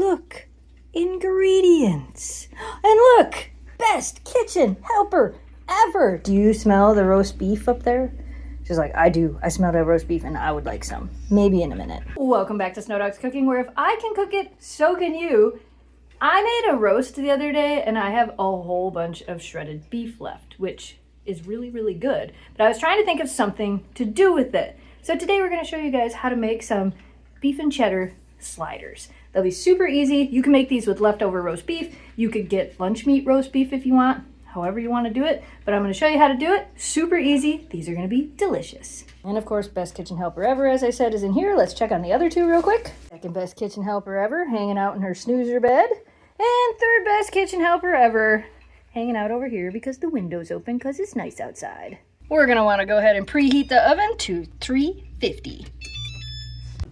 look, ingredients. And look, best kitchen helper ever. Do you smell the roast beef up there? She's like, I do. I smelled a roast beef and I would like some. Maybe in a minute. Welcome back to Snow Dogs Cooking, where if I can cook it, so can you. I made a roast the other day and I have a whole bunch of shredded beef left, which is really, really good. But I was trying to think of something to do with it. So today we're gonna show you guys how to make some beef and cheddar sliders. They'll be super easy. You can make these with leftover roast beef. You could get lunch meat roast beef if you want, however you want to do it. But I'm gonna show you how to do it. Super easy. These are gonna be delicious. And of course, best kitchen helper ever, as I said, is in here. Let's check on the other two real quick. Second best kitchen helper ever, hanging out in her snoozer bed. And third best kitchen helper ever, hanging out over here because the window's open because it's nice outside. We're gonna wanna go ahead and preheat the oven to 350.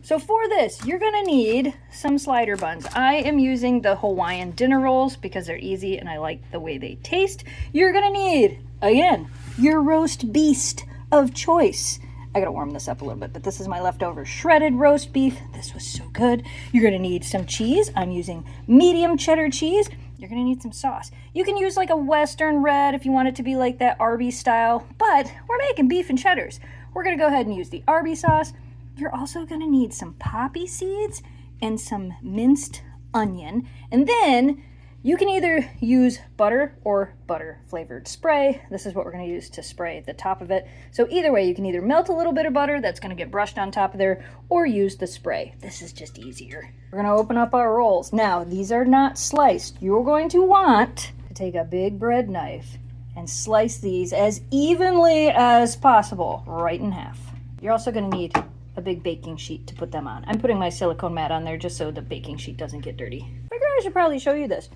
So for this, you're gonna need some slider buns. I am using the Hawaiian dinner rolls because they're easy and I like the way they taste. You're gonna need, again, your roast beast of choice. I gotta warm this up a little bit, but this is my leftover shredded roast beef. This was so good. You're gonna need some cheese. I'm using medium cheddar cheese. You're gonna need some sauce. You can use like a Western red if you want it to be like that Arby's style, but we're making beef and cheddars. We're gonna go ahead and use the Arby's sauce. You're also gonna need some poppy seeds and some minced onion. And then you can either use butter or butter flavored spray. This is what we're gonna use to spray the top of it. So either way, you can either melt a little bit of butter that's gonna get brushed on top of there or use the spray. This is just easier. We're gonna open up our rolls. Now, these are not sliced. You're going to want to take a big bread knife and slice these as evenly as possible, right in half. You're also gonna need a big baking sheet to put them on. I'm putting my silicone mat on there just so the baking sheet doesn't get dirty. I figured I should probably show you this.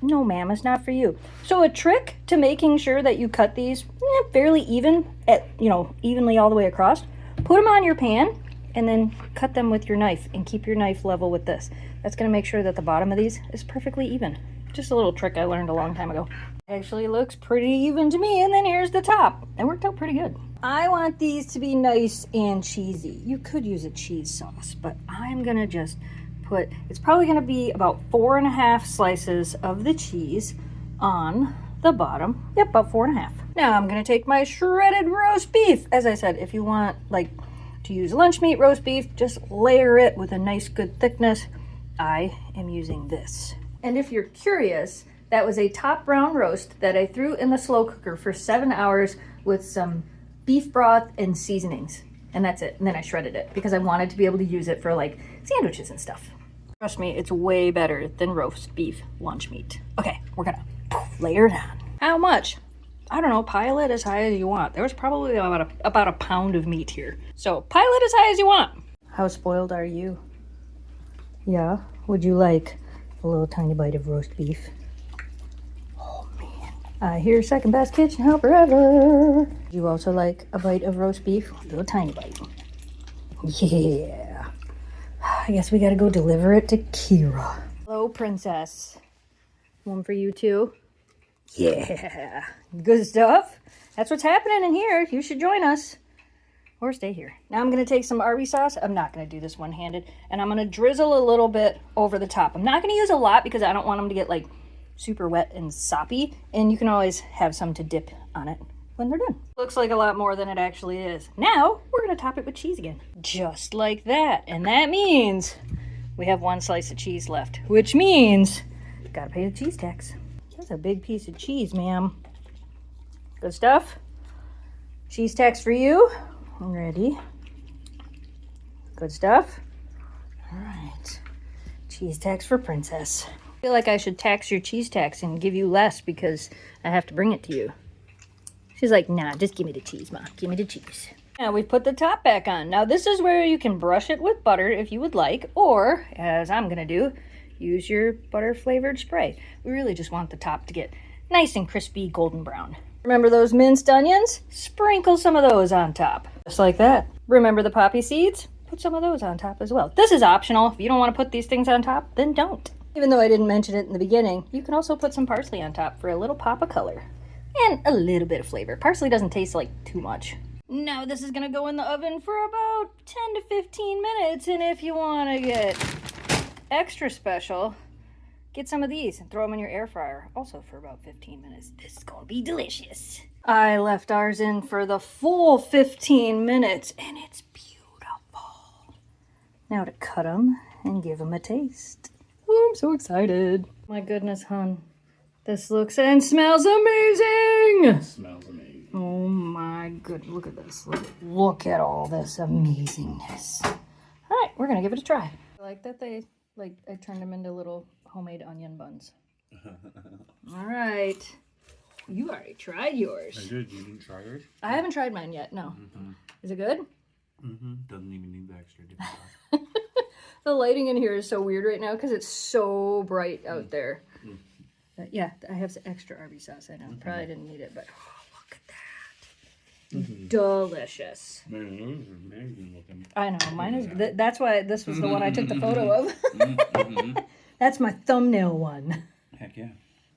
No, ma'am, it's not for you. So a trick to making sure that you cut these fairly even, evenly all the way across, put them on your pan and then cut them with your knife and keep your knife level with this. That's gonna make sure that the bottom of these is perfectly even. Just a little trick I learned a long time ago. Actually looks pretty even to me, and then here's the top. It worked out pretty good. I want these to be nice and cheesy. You could use a cheese sauce, but I'm gonna just it's probably gonna be about 4.5 slices of the cheese on the bottom. Yep, about 4.5. Now I'm gonna take my shredded roast beef. As I said, if you want to use lunch meat roast beef, just layer it with a nice good thickness. I am using this. And if you're curious, that was a top brown roast that I threw in the slow cooker for 7 hours with some beef broth and seasonings. And that's it. And then I shredded it because I wanted to be able to use it for like sandwiches and stuff. Trust me, it's way better than roast beef lunch meat. Okay, we're gonna layer it on. How much? I don't know, pile it as high as you want. There was probably about a pound of meat here. So pile it as high as you want. How spoiled are you? Yeah, would you like a little tiny bite of roast beef? Oh man, here's second best kitchen helper ever. You also like a bite of roast beef? A little tiny bite. Yeah. I guess we gotta go deliver it to Kira. Hello, princess. One for you too. Yeah, good stuff. That's what's happening in here. You should join us or stay here. Now I'm gonna take some Arby's sauce. I'm not gonna do this one-handed, and I'm gonna drizzle a little bit over the top. I'm not gonna use a lot because I don't want them to get like super wet and soppy, and you can always have some to dip on it when they're done. Looks like a lot more than it actually is. Now we're gonna top it with cheese again. Just like that. And that means we have 1 slice of cheese left, which means gotta pay the cheese tax. That's a big piece of cheese, ma'am. Good stuff. Cheese tax for you. Ready. Good stuff. All right. Cheese tax for princess. I feel like I should tax your cheese tax and give you less because I have to bring it to you. She's like, nah, just give me the cheese, Ma. Give me the cheese. Now we put the top back on. Now this is where you can brush it with butter if you would like, or, as I'm gonna do, use your butter flavored spray. We really just want the top to get nice and crispy golden brown. Remember those minced onions? Sprinkle some of those on top. Just like that. Remember the poppy seeds? Put some of those on top as well. This is optional. If you don't want to put these things on top, then don't. Even though I didn't mention it in the beginning, you can also put some parsley on top for a little pop of color. And a little bit of flavor. Parsley doesn't taste like too much. Now this is gonna go in the oven for about 10 to 15 minutes, and if you wanna get extra special, get some of these and throw them in your air fryer, also for about 15 minutes. This is gonna be delicious. I left ours in for the full 15 minutes, and it's beautiful. Now to cut them and give them a taste. Oh, I'm so excited. My goodness, hon. This looks and smells amazing. It smells amazing. Oh my good, look at this. Look at all this amazingness. All right, we're gonna give it a try. I like that I turned them into little homemade onion buns. All right. You already tried yours. I did. You didn't try yours? I haven't tried mine yet, no. Is it good? Doesn't even need the extra dip. The lighting in here is so weird right now because it's so bright out there. But yeah, I have some extra Arby's sauce. I know. Probably didn't need it, but oh, look at that. Delicious. Man, those are amazing looking. I know. Mine is. That's why this was the one I took the photo of. That's my thumbnail one. Heck yeah.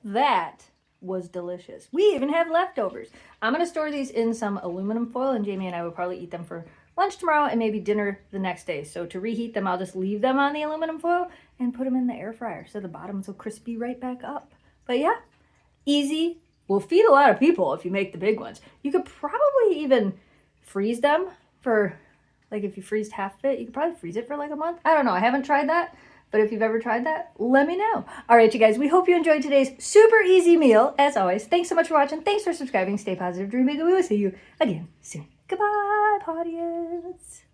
That was delicious. We even have leftovers. I'm going to store these in some aluminum foil, and Jamie and I will probably eat them for lunch tomorrow and maybe dinner the next day. So to reheat them, I'll just leave them on the aluminum foil and put them in the air fryer so the bottoms will crispy right back up. But yeah, easy. Will feed a lot of people if you make the big ones. You could probably even freeze them for, like if you freezed half of it, you could probably freeze it for like a month. I don't know. I haven't tried that. But if you've ever tried that, let me know. All right, you guys, we hope you enjoyed today's super easy meal. As always, thanks so much for watching. Thanks for subscribing. Stay positive, dream big, and we will see you again soon. Goodbye, audience.